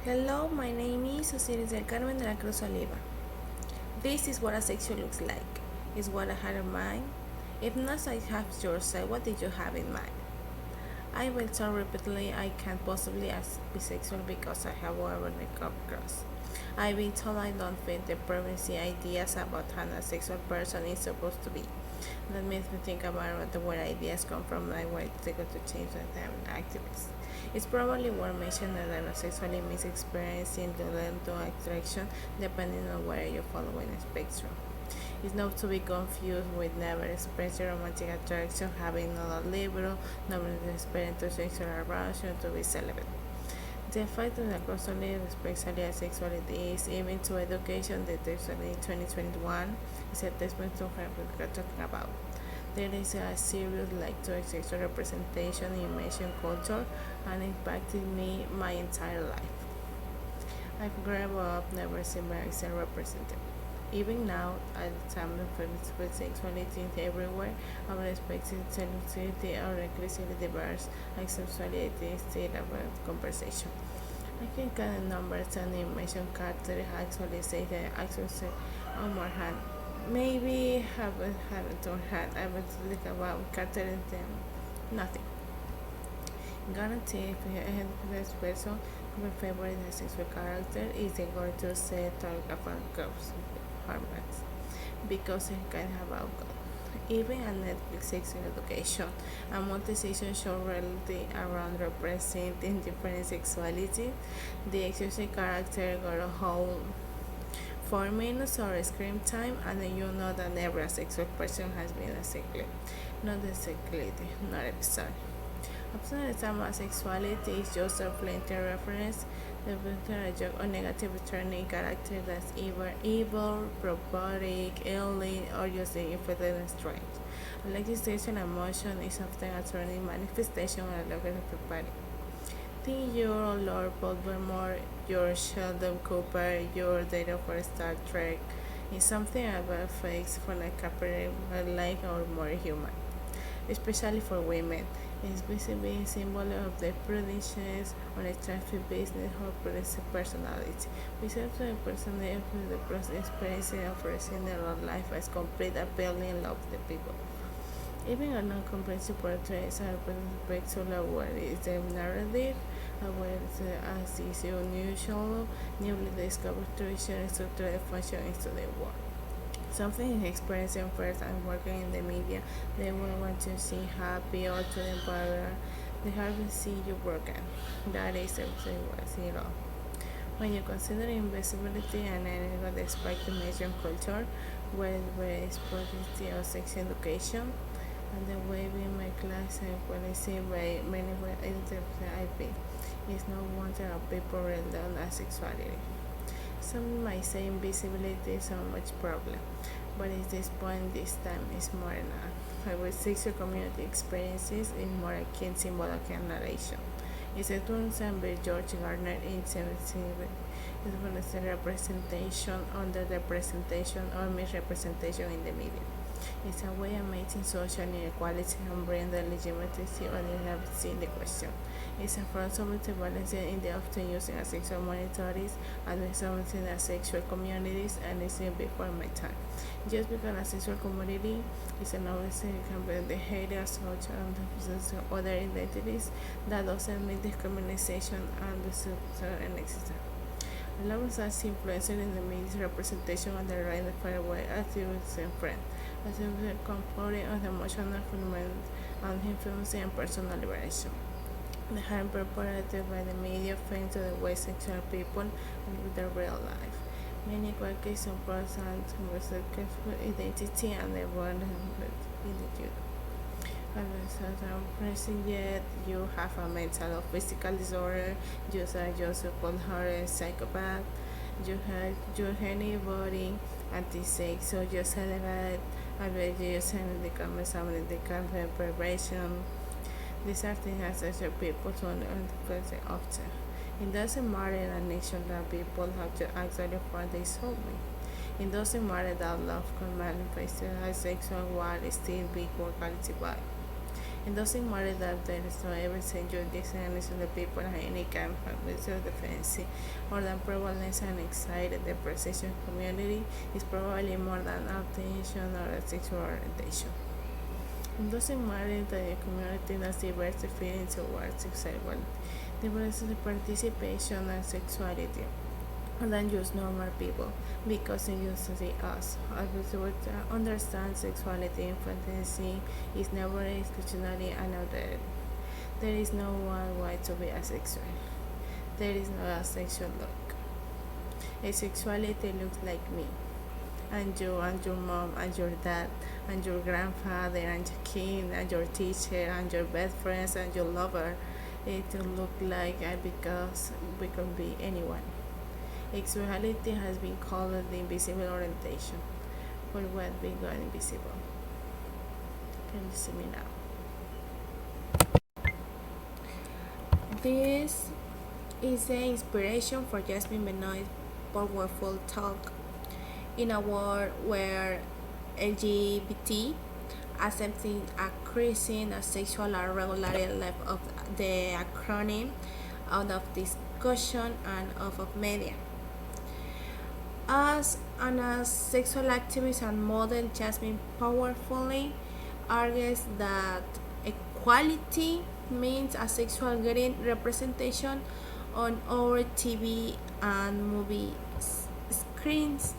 Hello, my name is Osiris del Carmen de la Cruz Oliva. This is what asexual looks like. Is what I had in mind. If not, I have yours. So what did you have in mind? I will tell repeatedly I can't possibly ask bisexual because I have overly come across. I've been told I don't fit the prevalent ideas about how a sexual person is supposed to be. That makes me think about where ideas come from and why they go to change that I'm an activist. It's probably worth mentioning that sexually means experiencing the level of attraction depending on where you fall in the spectrum. It's not to be confused with never expressing romantic attraction, having no libero, never experiencing sexual arousal to be celibate. The fact that across only especially sexuality is even to education that there's in 2021 is a testament to what we're talking about. There is a serious lack to sexual representation in Asian culture and impacted me my entire life. I've grown up never seen myself represented. Even now, at the time of with sexuality everywhere, I would expect sexuality or increasingly diverse and sexuality is still about conversation. I can count the numbers and information Carter actually say that actually say on one hand. Maybe haven't had it on hand. I would think about Carter and them. Nothing. Guarantee if you had this person my favorite sexual character is going to say talk about girls hormones because it can have outcome. Even a Netflix sexual education, a multi-season show reality around representing different sexuality, the sexual character got a whole 4 minutes or screen time, and then you know that every sexual person has been a cyclid, not a cyclid, not episode. Often the term asexuality is just a fleeting reference, depicting a joke or negative returning character that's either evil, robotic, alien, or just infected and strange. Like this station emotion is often a turning manifestation of a level of everybody. Think your Lord Voldemort, your Sheldon Cooper, your data for Star Trek is something about fakes for like a like or more human, especially for women. It's basically a symbol of the prudence or the traffic business or prudence personality. Besides the personality of the person experiencing of their own life as complete appealing love the people. Even a non-comprehensive portraits are spectacular what is the narrative, what as is unusual, newly discovered tradition structural function into the world. Something is experiencing first and working in the media, they will want to see happy or to empower. They hardly see you broken. That is everything was zero. When you consider invisibility and energy despite the major culture, where is policy or sex education, and the way we make class and policy by many ways IP is no wonder of people relate on sexuality. Some might say invisibility is so much problem, but at this point, this time is more enough. With sexual community experiences in more akin symbolic narration. It's a turn by George Gardner in 17 is the representation, under representation, or misrepresentation in the media. It's a way of making social inequality and bring the legitimacy or the in the question. It's a front something balance in the often using as sexual monitors and something as sexual communities and it's before my time. Just because a sexual community is another thing can be the haters, social and other identities that doesn't mean discrimination and the social and existence. Levels as influencer in the media representation on the right far away activists and friends, as if the component of the emotional fulfillment and influencing and personal liberation. The harm perpetrated by the media fame to the way sexual people live their real life. Many qualities of person with identity and the world in the youth. Pressing yet you have a mental or physical disorder, you are just a cold hearted psychopath, you anybody anti-sex, so you celebrate, I bet you send the comments of the content preparation. These are things that social people don't understand often. It doesn't matter in a nation that people have to actually find their soulmate. It doesn't matter that love can manifest as sexual while still be quality vibe. It doesn't matter that there is no every century designers of the people and any kind of visual defense or than prevalence and anxiety. The precision community is probably more than attention or sexual orientation. It doesn't matter that the community has diverse feelings towards sexuality, diverse participation and sexuality than just normal people because it used to see us. As we would understand sexuality and fantasy is never exclusionary and outdated. There is no one way to be asexual. There is no asexual look. Asexuality looks like me. And you and your mom and your dad and your grandfather and your king and your teacher and your best friends and your lover. It look like because we can be anyone. Sexuality has been called the invisible orientation for what we got invisible. Can you see me now? This is the inspiration for Jasmine Benoit's powerful talk in a world where LGBT accepting increasing a sexual and regularly left of the acronym out of discussion and out of media. As an sexual activist and model, Jasmine powerfully argues that equality means a sexual getting representation on our TV and movie screens